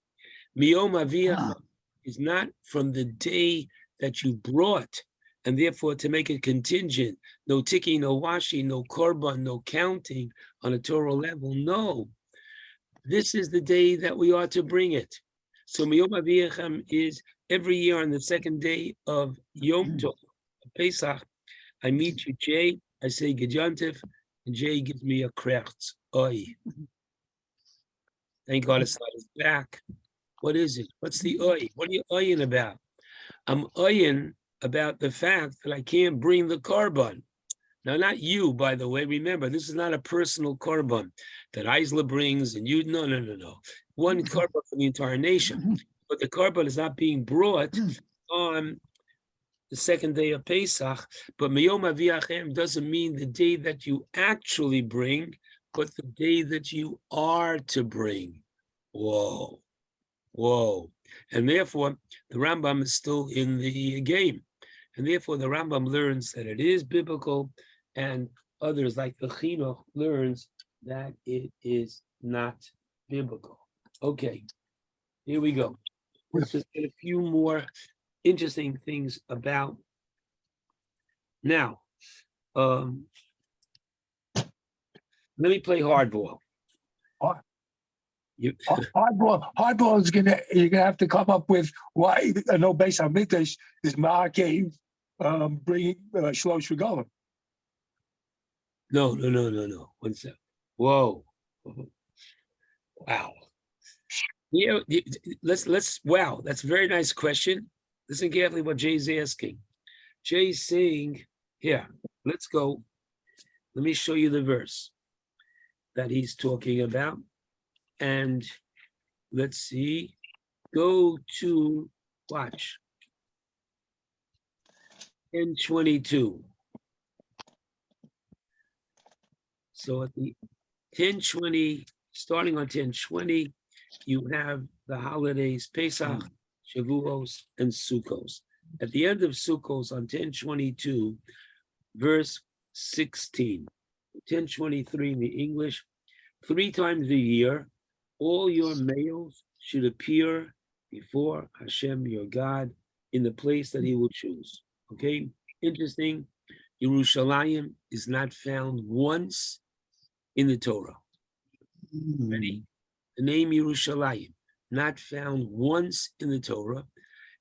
Miyom Aviyach is not from the day that you brought, and therefore to make it contingent, no tiki, no washi, no korban, no counting on a Torah level. No, this is the day that we are to bring it. So Miyom Aviyachem is every year on the second day of Yom Tov, Pesach. I meet you, Jay. I say Gejantif, and Jay gives me a krechts. Oy. Thank God it's not his back. What is it? What's the oy? What are you oying about? I'm oying about the fact that I can't bring the korban. Now, not you, by the way. Remember, this is not a personal korban that Eisler brings and you. No. One korban for the entire nation. But the korban is not being brought on the second day of Pesach. But Miyom Aviyachem doesn't mean the day that you actually bring, but the day that you are to bring. Whoa. And therefore, the Rambam is still in the game. And therefore, the Rambam learns that it is biblical, and others like the Chinuch learns that it is not biblical. Okay, here we go. Let's just get a few more interesting things about. Now, let me play hardball. Hardball is you're gonna have to come up with why no Beis Hamikdash is Ma'akev bringing Shlosh Regalim. No. 1 second. Whoa. Wow. Yeah, let's wow, that's a very nice question. Listen carefully what Jay's asking. Jay's saying, here, let's go. Let me show you the verse that he's talking about. And let's see. Go to, watch. 10:22. So at the 10:20, starting on 10:20, you have the holidays, Pesach, Shavuos, and Sukkos. At the end of Sukkos on 10:22, verse 16, 10:23 in the English, 3 times a year, all your males should appear before Hashem, your God, in the place that he will choose. Okay, interesting. Yerushalayim is not found once in the Torah. Ready? The name Yerushalayim, not found once in the Torah.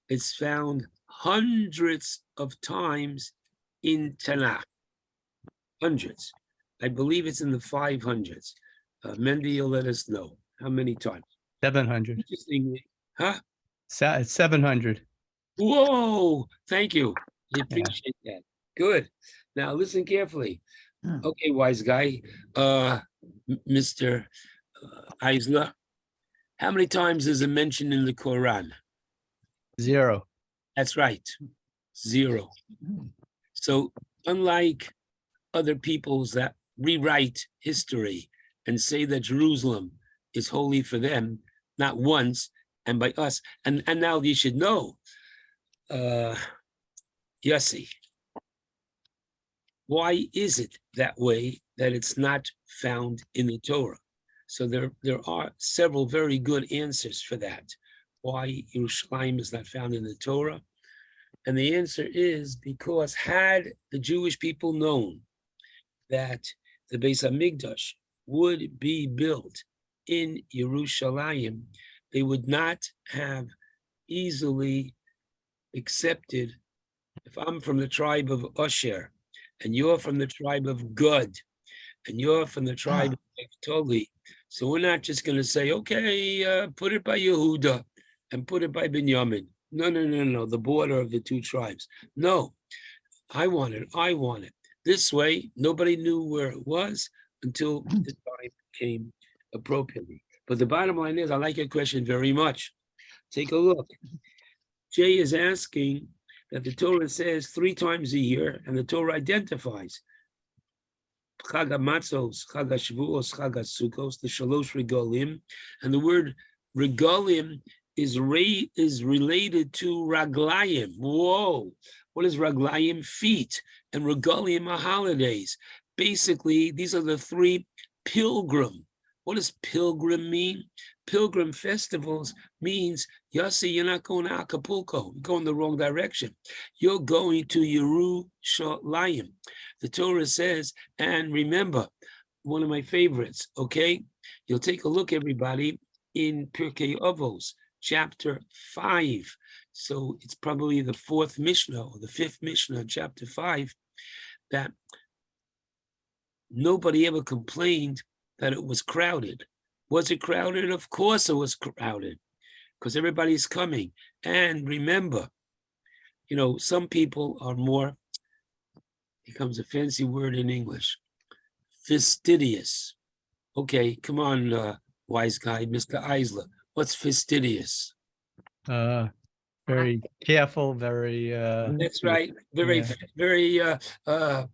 It's found hundreds of times in Tanakh. Hundreds. I believe it's in the 500s. Mendy, you'll let us know how many times. 700. Interestingly, huh? It's 700. Whoa! Thank you. I appreciate that. Good. Now listen carefully. Okay, wise guy, Mr. Eisler, how many times is it mentioned in the Quran? 0. That's right, 0. So unlike other peoples that rewrite history and say that Jerusalem is holy for them, not once, and by us, and now you should know, Yossi, why is it that way that it's not found in the Torah? So there are several very good answers for that. Why Yerushalayim is not found in the Torah? And the answer is because had the Jewish people known that the Beis HaMikdash would be built in Yerushalayim, they would not have easily accepted. If I'm from the tribe of Asher, and you're from the tribe of Gad, and you're from the tribe of Naphtali, so we're not just going to say, okay, put it by Yehuda and put it by Binyamin. No, the border of the 2 tribes. No, I want it. This way, nobody knew where it was until the time came appropriately. But the bottom line is, I like your question very much. Take a look. Jay is asking that the Torah says 3 times a year, and the Torah identifies Chag HaMatzos, Chag HaShavuos, Chag HaSukkos, the Shalosh Regalim, and the word Regalim is related to Raglayim. Whoa, what is Raglayim? Feet, and Regalim are holidays. Basically, these are the 3 pilgrim. What does pilgrim mean? Pilgrim festivals means, Yossi, you're not going to Acapulco. You're going the wrong direction. You're going to Yerushalayim. The Torah says, and remember, one of my favorites, okay? You'll take a look, everybody, in Pirkei Avos, chapter 5. So it's probably the 4th Mishnah or the 5th Mishnah, chapter 5, that nobody ever complained that it was crowded. Was it crowded? Of course it was crowded, because everybody's coming. And remember, some people are more, becomes a fancy word in English, fastidious. Okay, come on, wise guy, Mr. Eisler. What's fastidious? Very careful, very That's right. Very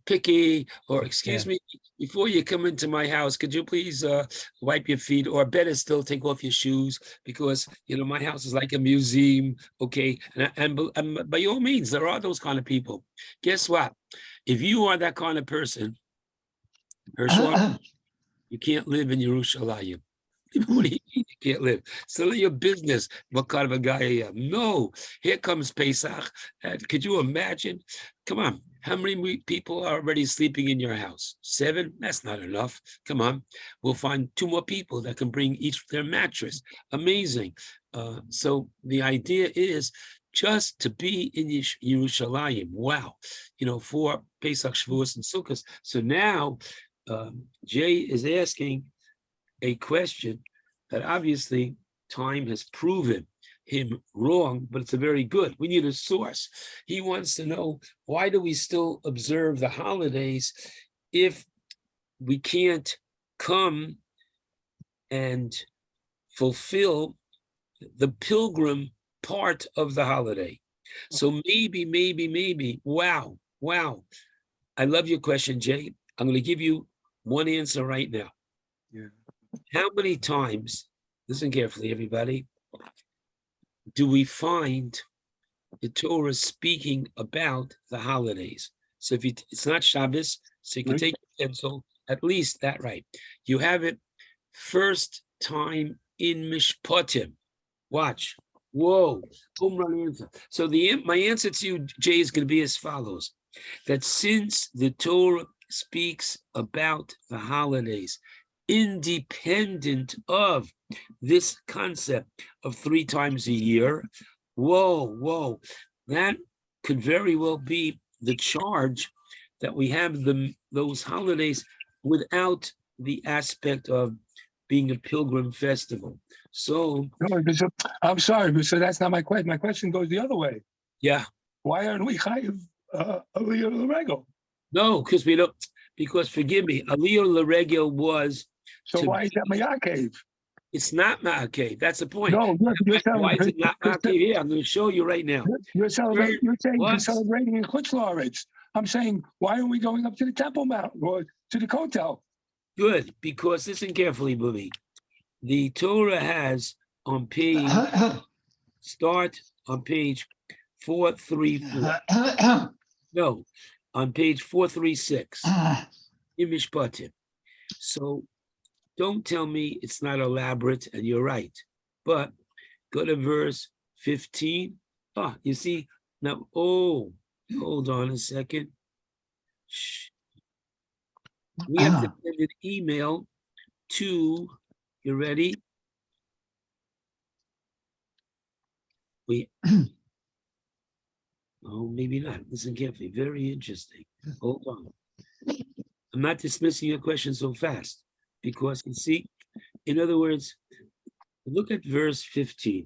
picky. Or excuse me, before you come into my house, could you please wipe your feet, or better still, take off your shoes, because my house is like a museum. Okay, and by all means, there are those kind of people. Guess what? If you are that kind of person, Herschel, you can't live in Yerushalayim. What do you mean you can't live? Still your business. What kind of a guy I am? No. Here comes Pesach. Could you imagine? Come on. How many people are already sleeping in your house? 7? That's not enough. Come on. We'll find 2 more people that can bring each their mattress. Amazing. So the idea is just to be in Yerushalayim. Wow. For Pesach, Shavuos, and Sukkot. So now Jay is asking a question that obviously time has proven. him wrong, but it's a very good. We need a source. He wants to know, why do we still observe the holidays if we can't come and fulfill the pilgrim part of the holiday? So maybe, wow. I love your question, Jay. I'm going to give you one answer right now. Yeah. How many times, listen carefully, everybody, do we find the Torah speaking about the holidays? So if it's not Shabbos, so you can Right. take your pencil, at least that right. You have it first time in Mishpatim. Watch. Whoa, home run answer. So my answer to you, Jay, is going to be as follows: that since the Torah speaks about the holidays, independent of this concept of 3 times a year, whoa, that could very well be the charge that we have those holidays without the aspect of being a pilgrim festival. So, No, I'm sorry, but so that's not my question. My question goes the other way. yeah, Why aren't we chayiv Aliyah L'Regel? no, because we don't, because forgive me, Aliyah L'Regel was, So why is that Mayakev? it's not Ma'akev. That's the point. No, you're Why is it not Ma'akev? Yeah, I'm going to show you right now. You're saying you're What? celebrating in Chutz La'aretz. I'm saying, why aren't we going up to the Temple Mount or to the Kotel? Good, because listen carefully, Bobby. The Torah has on page, start on page 434. No, on page 436 in Mishpatim. So don't tell me it's not elaborate, and you're right. But go to verse 15. Ah, you see now. Oh, hold on a second. Shh. We have to send an email to. You ready? Oh, maybe not. Listen carefully. Very interesting. Hold on. I'm not dismissing your question so fast because you see, in other words, look at verse 15.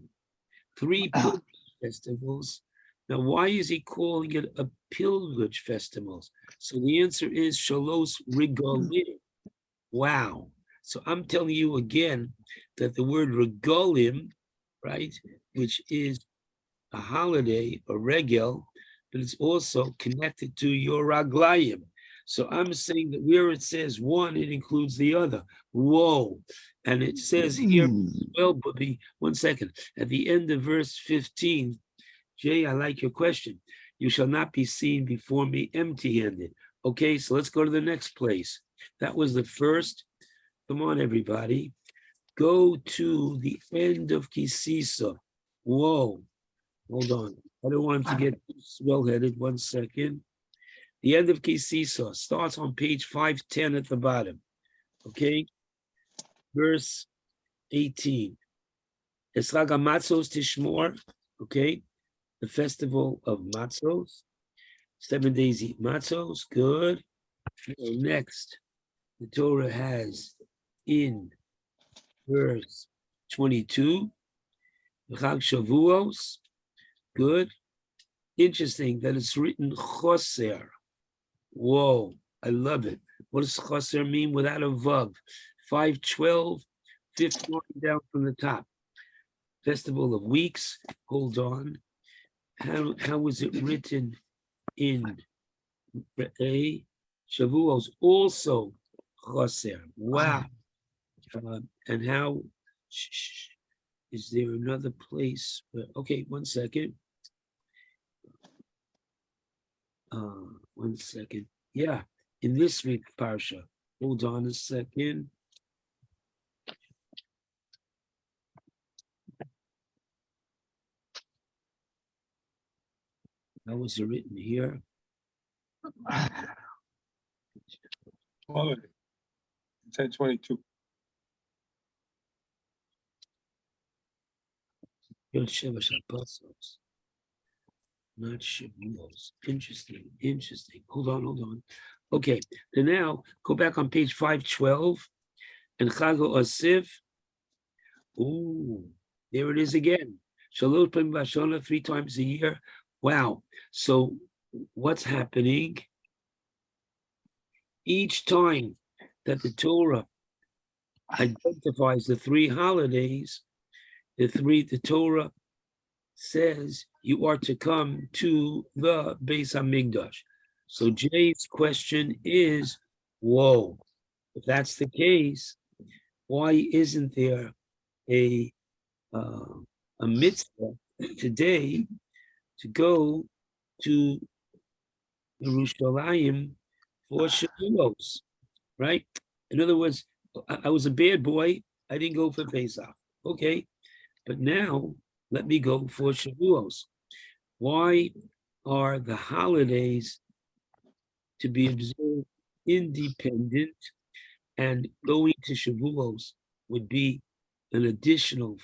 3 pilgrimage festivals. Now, why is he calling it a pilgrimage festivals? So the answer is Shalosh Regalim. Wow. So I'm telling you again that the word regalim, right, which is a holiday, a regel, but it's also connected to your raglayim. So I'm saying that where it says one, it includes the other. Whoa. And it says here, well, Bubby, 1 second. At the end of verse 15, Jay, I like your question. You shall not be seen before me empty-handed. Okay, so let's go to the next place. That was the first. Come on, everybody. Go to the end of Kisisa. Whoa. Hold on. I don't want him to get swell-headed. 1 second. The end of Kisisa starts on page 510 at the bottom. Okay? Verse 18. Esrag Matzos Tishmor. Okay? The festival of Matzos. 7 days eat Matzos. Good. Next, the Torah has in verse 22, Chag Shavuos. Good. Interesting that it's written Choser. Whoa, I love it. What does Choser mean without a Vav? 512, 5th line down from the top. Festival of Weeks. Hold on. How was it written in A? Shavuos also Choser. Wow. And how is there another place where, okay, 1 second. 1 second. Yeah, in this week's parsha. Hold on a second. How was it written here? Holiday. 10:22. Not Shavuos. Interesting. Hold on. Okay, then now go back on page 512 and Chago Asiv. Ooh, there it is again. Shalosh Pa'im Bashana, 3 times a year. Wow. So what's happening? Each time that the Torah identifies the 3 holidays, the Torah says you are to come to the Beis Hamikdash. So Jay's question is, whoa, if that's the case, why isn't there a mitzvah today to go to Yerushalayim for Shavuos, right? In other words, I was a bad boy. I didn't go for Pesach. Okay, but now let me go for Shavuos. Why are the holidays to be observed independent, and going to Shavuos would be an additional,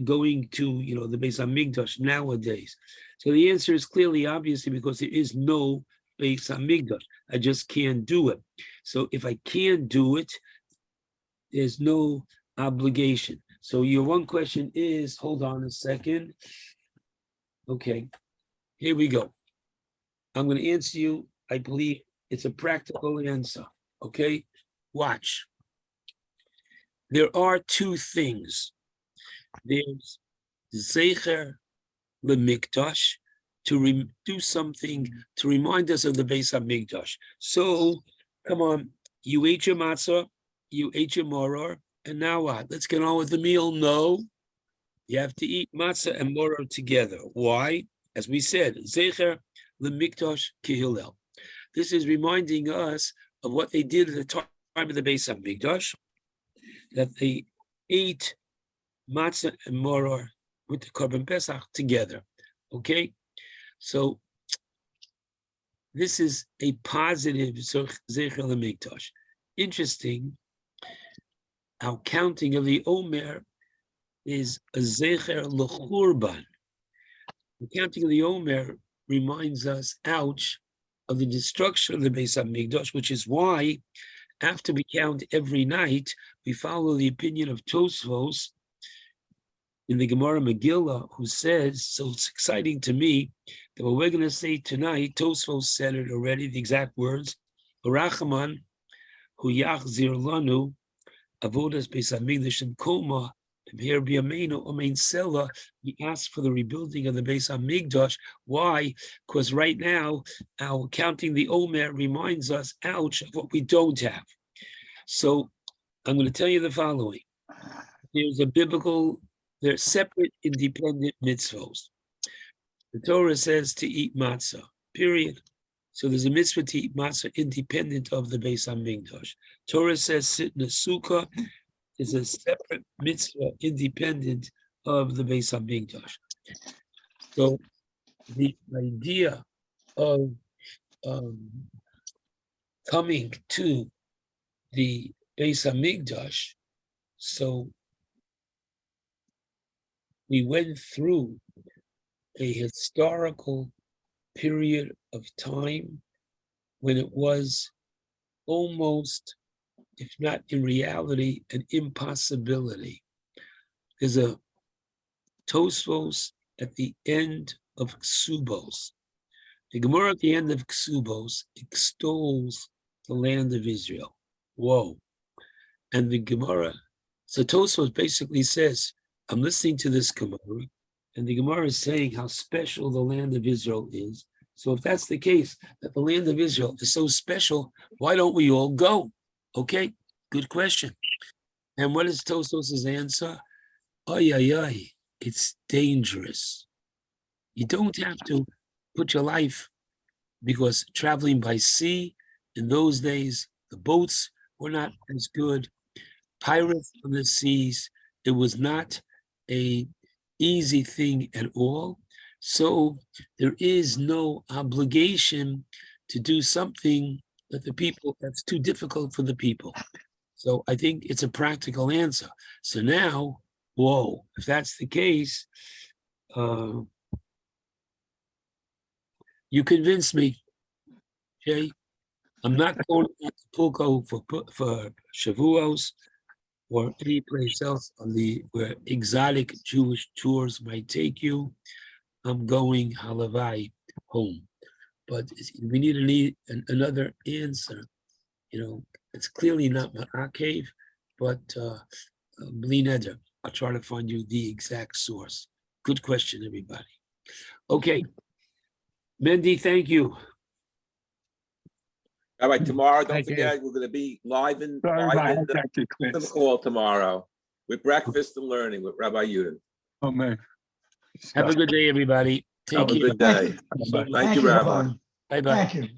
going to, the Beis Hamikdash nowadays? So the answer is clearly, obviously, because there is no Beis Hamikdash. I just can't do it. So if I can't do it, there's no obligation. So your one question is, hold on a second. Okay, here we go. I'm going to answer you. I believe it's a practical answer. Okay, watch. There are 2 things. There's Zecher LeMikdash, to do something to remind us of the Beis Hamikdash. So, come on, you ate your matzah, you ate your moror, and now what? Let's get on with the meal. No, you have to eat matzah and moror together. Why? As we said, Zecher LeMikdash Kihilel. This is reminding us of what they did at the time of the Beis Hamikdash, that they ate matzah and moror with the Korban Pesach together. Okay, so this is a positive Zecher LeMikdash. Interesting, our counting of the Omer is a Zecher LeChurban. The counting of the Omer reminds us, ouch, of the destruction of the Beis Hamikdash, which is why after we count every night, we follow the opinion of Tosfos in the Gemara Megillah, who says, so it's exciting to me that what we're going to say tonight, Tosfos said it already, the exact words, Rachaman hu yachzir lanu avodas Beis Hamikdash and koma here b'yameinu omein sela. He asked for the rebuilding of the Beis Hamikdash. Why? Because right now, our counting the Omer reminds us, ouch, of what we don't have. So I'm going to tell you the following. They're separate, independent mitzvos. The Torah says to eat matzah, period. So there's a mitzvah to eat matzah independent of the Beis Hamikdash. Torah says sit in a sukkah is a separate mitzvah independent of the Beis Hamikdash. So the idea of coming to the Beis Hamikdash, so we went through a historical period of time when it was almost, if not in reality, an impossibility. There's a Tosfos at the end of Ksubos. The Gemara at the end of Ksubos extols the land of Israel. Whoa. And the Gemara, so Tosfos basically says, I'm listening to this Gemara, and the Gemara is saying how special the land of Israel is. So if that's the case, that the land of Israel is so special, why don't we all go? Okay, good question. And what is Tosfos' answer? It's dangerous. You don't have to put your life, because traveling by sea, in those days, the boats were not as good. Pirates on the seas, it was not an easy thing at all. So there is no obligation to do something that that's too difficult for the people. So I think it's a practical answer. So now, whoa, if that's the case, you convinced me, Jay. I'm not going to Acapulco for Shavuos. or any place else on where exotic Jewish tours might take you, I'm going halavai home. But we need another answer. It's clearly not Ma'akev, but Bli Neder. I'll try to find you the exact source. Good question, everybody. Okay. Mendy, thank you. All right, tomorrow, don't Thank you. forget, we're going to be live in Sorry about the that, Chris. call tomorrow with breakfast and learning with Rabbi Yudin. Oh, man. Have a good day, everybody. Take Have a care. good day. Bye-bye. Thank you, Rabbi. Rabbi. Bye-bye. Thank you.